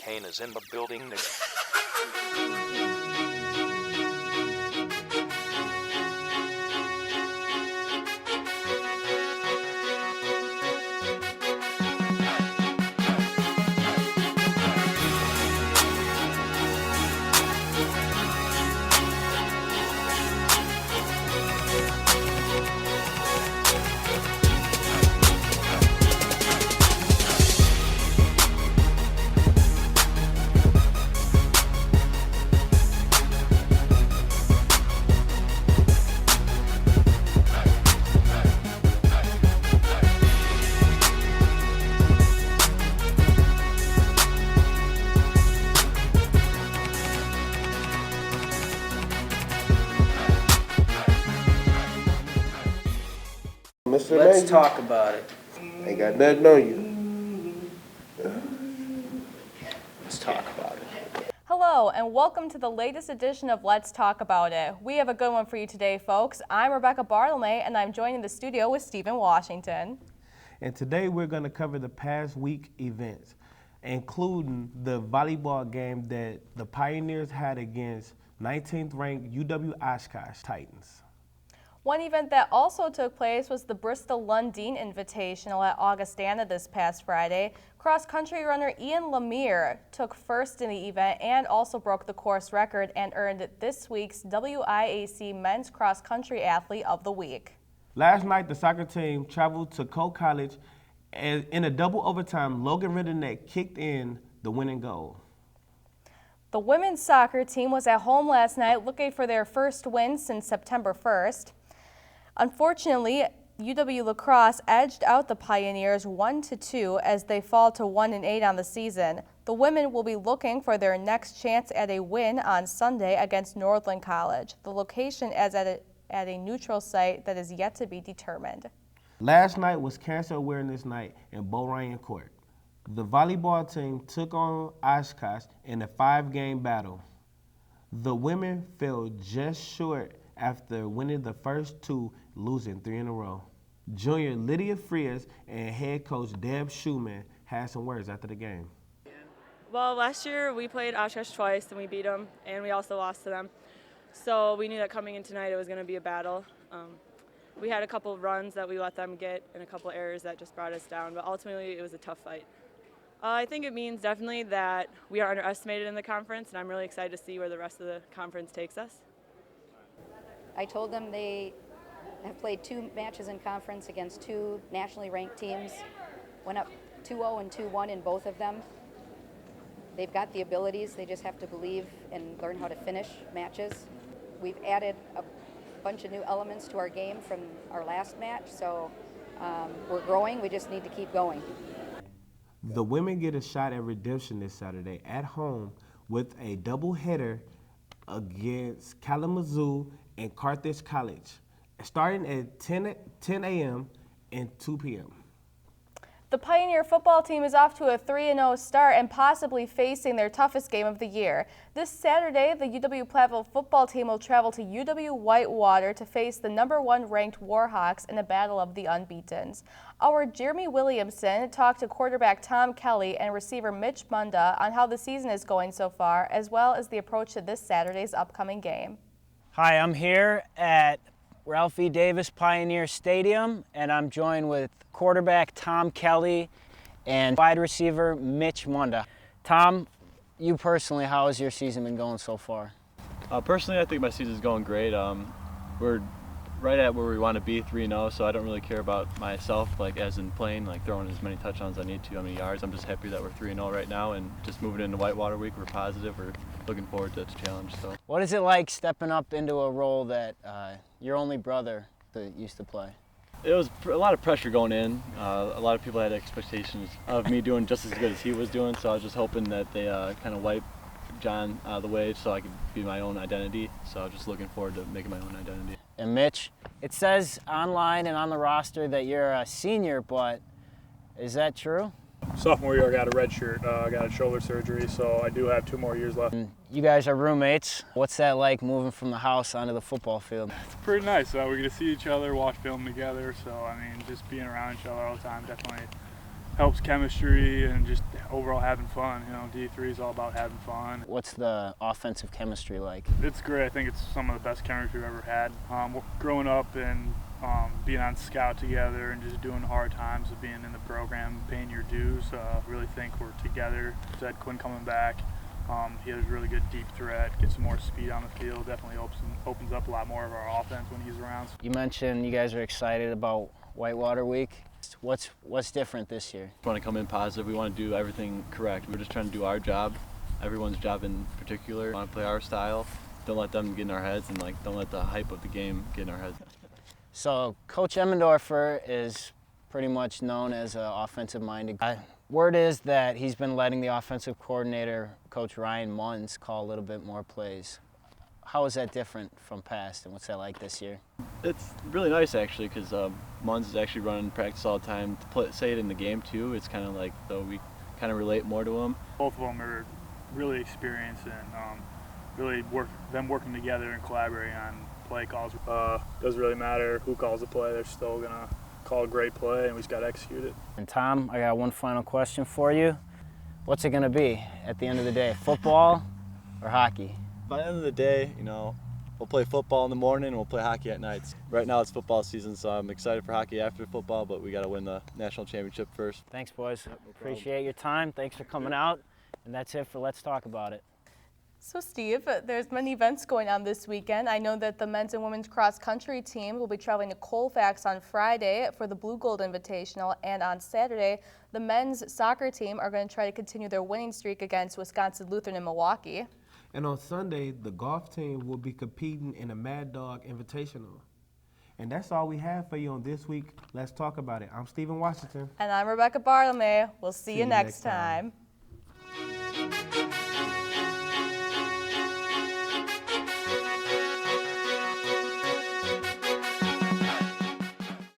Kane is in the building. Let's talk about it. Ain't got nothing on you. Let's talk about it. Hello, and welcome to the latest edition of Let's Talk About It. We have a good one for you today, folks. I'm Rebecca Bartelme, and I'm joined in the studio with Stephen Washington. And today we're going to cover the past week events, including the volleyball game that the Pioneers had against 19th ranked UW-Oshkosh Titans. One event that also took place was the Bristol-Lundeen Invitational at Augustana this past Friday. Cross-country runner Ian Lemire took first in the event and also broke the course record and earned this week's WIAC Men's Cross Country Athlete of the Week. Last night, the soccer team traveled to Cole College, and in a double overtime, Logan Ridderneck kicked in the winning goal. The women's soccer team was at home last night looking for their first win since September 1st. Unfortunately, UW-La Crosse edged out the Pioneers 1-2 as they fall to 1-8 on the season. The women will be looking for their next chance at a win on Sunday against Northland College. The location is at a neutral site that is yet to be determined. Last night was Cancer Awareness Night in Bo Ryan Court. The volleyball team took on Oshkosh in a 5-game battle. The women fell just short after winning the first two, losing 3 in a row. Junior Lydia Frias and head coach Deb Schumann had some words after the game. Well, last year we played Oshkosh twice and we beat them, and we also lost to them. So we knew that coming in tonight it was going to be a battle. We had a couple of runs that we let them get and a couple of errors that just brought us down, but ultimately it was a tough fight. I think it means definitely that we are underestimated in the conference, and I'm really excited to see where the rest of the conference takes us. I told them they have played 2 matches in conference against 2 nationally ranked teams, went up 2-0 and 2-1 in both of them. They've got the abilities, they just have to believe and learn how to finish matches. We've added a bunch of new elements to our game from our last match, so we're growing, we just need to keep going. The women get a shot at redemption this Saturday at home with a doubleheader against Kalamazoo and Carthage College, starting at 10 a.m. and 2 p.m. The Pioneer football team is off to a 3-0 start and possibly facing their toughest game of the year. This Saturday, the UW-Platteville football team will travel to UW-Whitewater to face the #1 ranked Warhawks in a battle of the unbeatens. Our Jeremy Williamson talked to quarterback Tom Kelly and receiver Mitch Munda on how the season is going so far, as well as the approach to this Saturday's upcoming game. Hi, I'm here at Ralph E. Davis Pioneer Stadium, and I'm joined with quarterback Tom Kelly and wide receiver Mitch Munda. Tom, you personally, how has your season been going so far? Personally, I think my season's going great. We're right at where we want to be, 3-0, so I don't really care about myself, like as in playing, like throwing as many touchdowns as I need to, how many yards. I'm just happy that we're 3-0 right now, and just moving into Whitewater week, we're positive. We're looking forward to this challenge. So, what is it like stepping up into a role that your only brother used to play? It was a lot of pressure going in. A lot of people had expectations of me doing just as good as he was doing, so I was just hoping that they kind of wipe John out of the way so I could be my own identity. So I was just looking forward to making my own identity. And Mitch, it says online and on the roster that you're a senior, but is that true? Sophomore year, I got a red shirt. I got a shoulder surgery, so I do have 2 more years left. And you guys are roommates. What's that like moving from the house onto the football field? It's pretty nice. We get to see each other, watch film together. So, I mean, just being around each other all the time definitely helps chemistry and just overall having fun. You know, D3 is all about having fun. What's the offensive chemistry like? It's great. I think it's some of the best chemistry we've ever had. Growing up and being on scout together and just doing hard times of being in the program, paying your dues, really think we're together. Zed Quinn coming back. He has a really good deep threat, gets some more speed on the field, definitely opens up a lot more of our offense when he's around. You mentioned you guys are excited about Whitewater Week. What's different this year? We want to come in positive. We want to do everything correct. We're just trying to do our job, everyone's job in particular. We want to play our style. Don't let them get in our heads, and don't let the hype of the game get in our heads. So Coach Emmendorfer is pretty much known as an offensive-minded guy. Word is that he's been letting the offensive coordinator, Coach Ryan Munns, call a little bit more plays. How is that different from past, and what's that like this year? It's really nice, actually, because Munns is actually running practice all the time. To say it in the game, too, it's kind of like, though we kind of relate more to him. Both of them are really experienced and really working together and collaborating on play calls. Doesn't really matter who calls the play, they're still going to call a great play, and we just got to execute it. And Tom, I got one final question for you. What's it going to be at the end of the day, football or hockey? By the end of the day, we'll play football in the morning and we'll play hockey at night. Right now it's football season, so I'm excited for hockey after football, but we got to win the national championship first. Thanks, boys. No problem. Appreciate your time. Thanks for coming out. And that's it for Let's Talk About It. So Steve, there's many events going on this weekend. I know that the men's and women's cross country team will be traveling to Colfax on Friday for the Blue Gold Invitational, and on Saturday, the men's soccer team are going to try to continue their winning streak against Wisconsin Lutheran in Milwaukee. And on Sunday, the golf team will be competing in a Mad Dog Invitational. And that's all we have for you on this week. Let's talk about it. I'm Stephen Washington. And I'm Rebecca Bartelme. We'll see you next time.